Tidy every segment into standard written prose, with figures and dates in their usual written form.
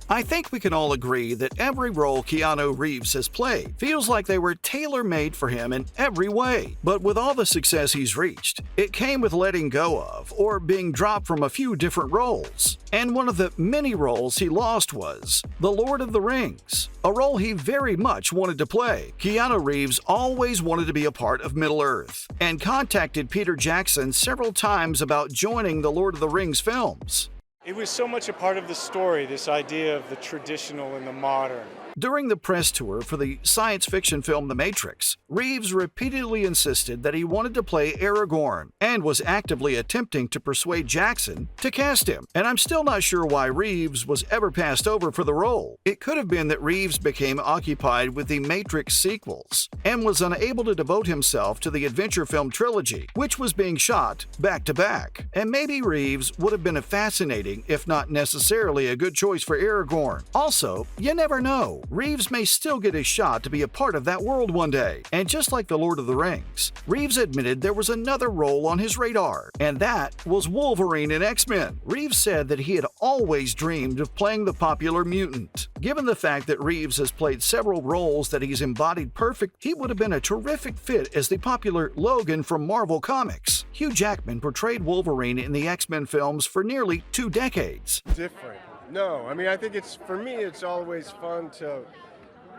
I think we can all agree that every role Keanu Reeves has played feels like they were tailor-made for him in every way. But with all the success he's reached, it came with letting go of or being dropped from a few different roles. And one of the many roles he lost was The Lord of the Rings, a role he very much wanted to play. Keanu Reeves always wanted to be a part of Middle-earth and contacted Peter Jackson several times about joining the Lord of the Rings films. It was so much a part of the story, this idea of the traditional and the modern. During the press tour for the science fiction film The Matrix, Reeves repeatedly insisted that he wanted to play Aragorn and was actively attempting to persuade Jackson to cast him. And I'm still not sure why Reeves was ever passed over for the role. It could have been that Reeves became occupied with the Matrix sequels and was unable to devote himself to the adventure film trilogy, which was being shot back to back. And maybe Reeves would have been a fascinating, if not necessarily a good choice for Aragorn. Also, you never know. Reeves may still get a shot to be a part of that world one day. And just like The Lord of the Rings, Reeves admitted there was another role on his radar, and that was Wolverine in X-Men. Reeves said that he had always dreamed of playing the popular mutant. Given the fact that Reeves has played several roles that he's embodied perfect, he would have been a terrific fit as the popular Logan from Marvel Comics. Hugh Jackman portrayed Wolverine in the X-Men films for nearly 2 decades. Different. No, I mean, I think for me, it's always fun to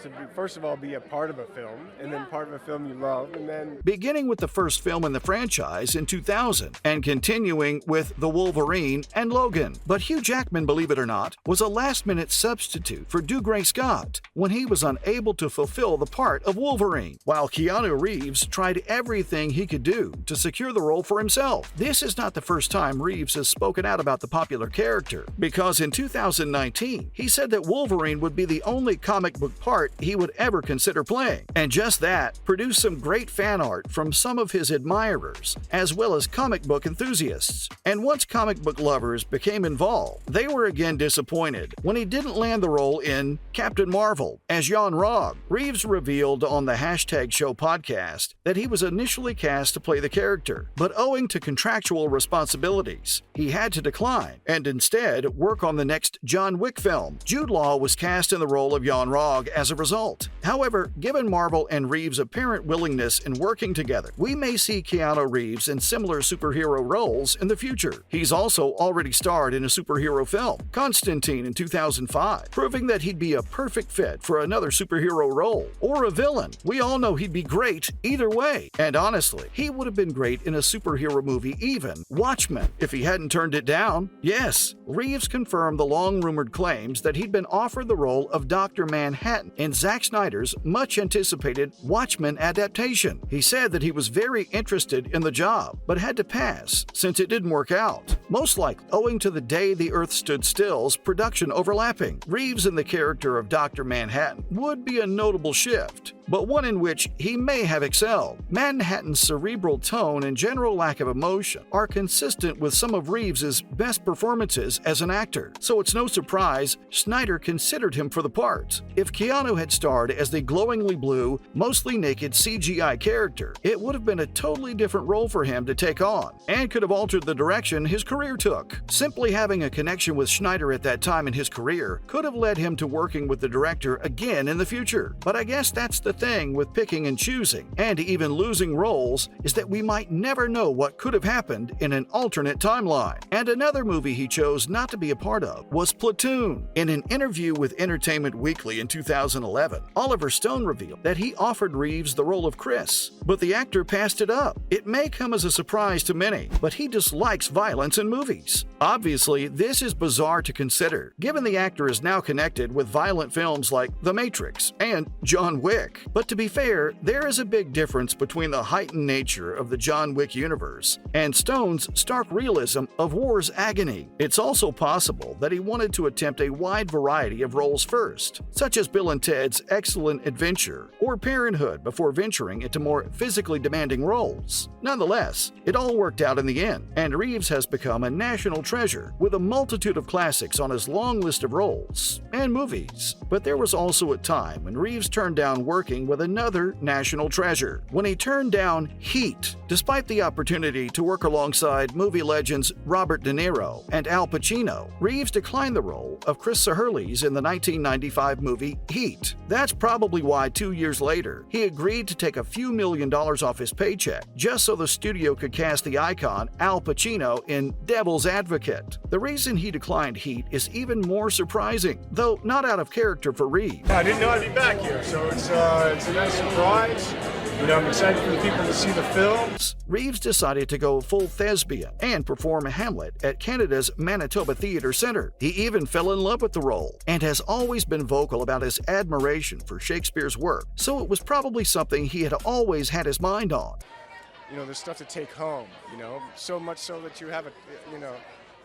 be, first of all, be a part of a film, and then part of a film you love, and then... Beginning with the first film in the franchise in 2000, and continuing with The Wolverine and Logan. But Hugh Jackman, believe it or not, was a last-minute substitute for Dougray Scott when he was unable to fulfill the part of Wolverine, while Keanu Reeves tried everything he could do to secure the role for himself. This is not the first time Reeves has spoken out about the popular character, because in 2019, he said that Wolverine would be the only comic book part he would ever consider playing. And just that produced some great fan art from some of his admirers, as well as comic book enthusiasts. And once comic book lovers became involved, they were again disappointed when he didn't land the role in Captain Marvel as Jan-Rog. Reeves revealed on the #show podcast that he was initially cast to play the character, but owing to contractual responsibilities, he had to decline and instead work on the next John Wick film. Jude Law was cast in the role of Jan-Rog as a result. However, given Marvel and Reeves' apparent willingness in working together, we may see Keanu Reeves in similar superhero roles in the future. He's also already starred in a superhero film, Constantine in 2005, proving that he'd be a perfect fit for another superhero role or a villain. We all know he'd be great either way. And honestly, he would have been great in a superhero movie, even Watchmen, if he hadn't turned it down. Yes, Reeves confirmed the long-rumored claims that he'd been offered the role of Dr. Manhattan in Zack Snyder's much-anticipated Watchmen adaptation. He said that he was very interested in the job, but had to pass since it didn't work out, most likely owing to The Day the Earth Stood Still's production overlapping. Reeves in the character of Dr. Manhattan would be a notable shift, but one in which he may have excelled. Manhattan's cerebral tone and general lack of emotion are consistent with some of Reeves' best performances as an actor, so it's no surprise Snyder considered him for the part. If Keanu had starred as the glowingly blue, mostly naked CGI character, it would have been a totally different role for him to take on, and could have altered the direction his career took. Simply having a connection with Snyder at that time in his career could have led him to working with the director again in the future. But I guess that's the thing with picking and choosing, and even losing roles, is that we might never know what could have happened in an alternate timeline. And another movie he chose not to be a part of was Platoon. In an interview with Entertainment Weekly in 2011, Oliver Stone revealed that he offered Reeves the role of Chris, but the actor passed it up. It may come as a surprise to many, but he dislikes violence in movies. Obviously, this is bizarre to consider, given the actor is now connected with violent films like The Matrix and John Wick. But to be fair, there is a big difference between the heightened nature of the John Wick universe and Stone's stark realism of war's agony. It's also possible that he wanted to attempt a wide variety of roles first, such as Bill and Ted's Excellent Adventure or Parenthood before venturing into more physically demanding roles. Nonetheless, it all worked out in the end, and Reeves has become a national treasure with a multitude of classics on his long list of roles and movies. But there was also a time when Reeves turned down working with another national treasure, when he turned down Heat. Despite the opportunity to work alongside movie legends Robert De Niro and Al Pacino, Reeves declined the role of Chris Saherles in the 1995 movie Heat. That's probably why 2 years later, he agreed to take a few $1,000,000 off his paycheck just so the studio could cast the icon Al Pacino in Devil's Advocate. The reason he declined Heat is even more surprising, though not out of character for Reeves. I didn't know I'd be back here, so it's a nice surprise. I'm excited for the people to see the film. Reeves decided to go full thespian and perform Hamlet at Canada's Manitoba Theatre Centre. He even fell in love with the role and has always been vocal about his admiration for Shakespeare's work, so it was probably something he had always had his mind on. There's stuff to take home, so much so that you have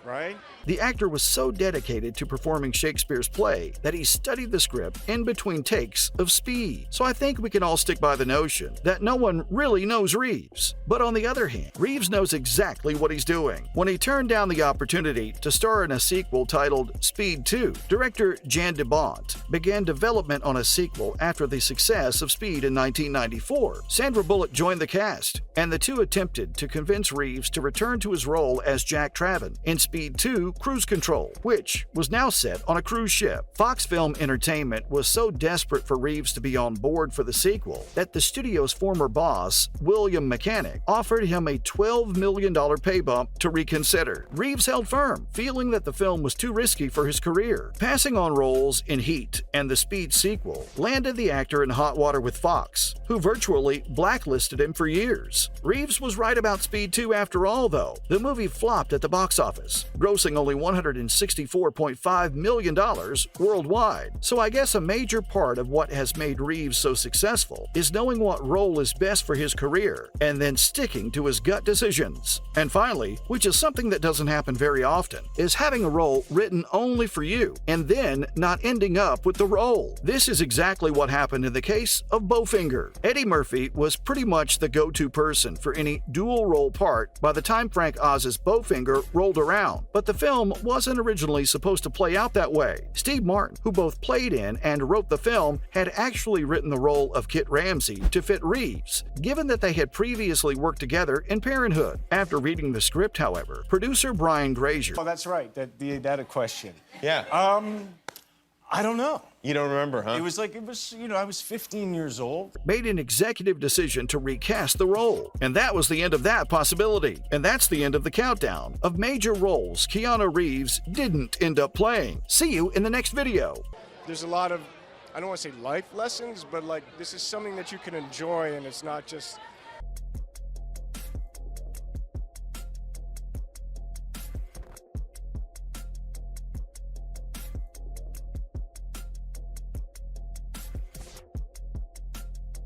right? The actor was so dedicated to performing Shakespeare's play that he studied the script in between takes of Speed. So I think we can all stick by the notion that no one really knows Reeves. But on the other hand, Reeves knows exactly what he's doing. When he turned down the opportunity to star in a sequel titled Speed 2, director Jan de Bont began development on a sequel after the success of Speed in 1994. Sandra Bullock joined the cast, and the two attempted to convince Reeves to return to his role as Jack Traven in Speed 2 Cruise Control, which was now set on a cruise ship. Fox Film Entertainment was so desperate for Reeves to be on board for the sequel that the studio's former boss, William Mechanic, offered him a $12 million pay bump to reconsider. Reeves held firm, feeling that the film was too risky for his career. Passing on roles in Heat and the Speed sequel landed the actor in hot water with Fox, who virtually blacklisted him for years. Reeves was right about Speed 2 after all, though. The movie flopped at the box office, grossing only $164.5 million worldwide. So I guess a major part of what has made Reeves so successful is knowing what role is best for his career and then sticking to his gut decisions. And finally, which is something that doesn't happen very often, is having a role written only for you and then not ending up with the role. This is exactly what happened in the case of Bowfinger. Eddie Murphy was pretty much the go-to person for any dual role part by the time Frank Oz's Bowfinger rolled around. But the film wasn't originally supposed to play out that way. Steve Martin, who both played in and wrote the film, had actually written the role of Kit Ramsey to fit Reeves, given that they had previously worked together in Parenthood. After reading the script, however, producer Brian Grazier— Oh, that's right. That a question. Yeah. I don't know. You don't remember, huh? I was 15 years old. made an executive decision to recast the role. And that was the end of that possibility. And that's the end of the countdown of major roles Keanu Reeves didn't end up playing. See you in the next video. There's a lot of, I don't want to say life lessons, but this is something that you can enjoy, and it's not just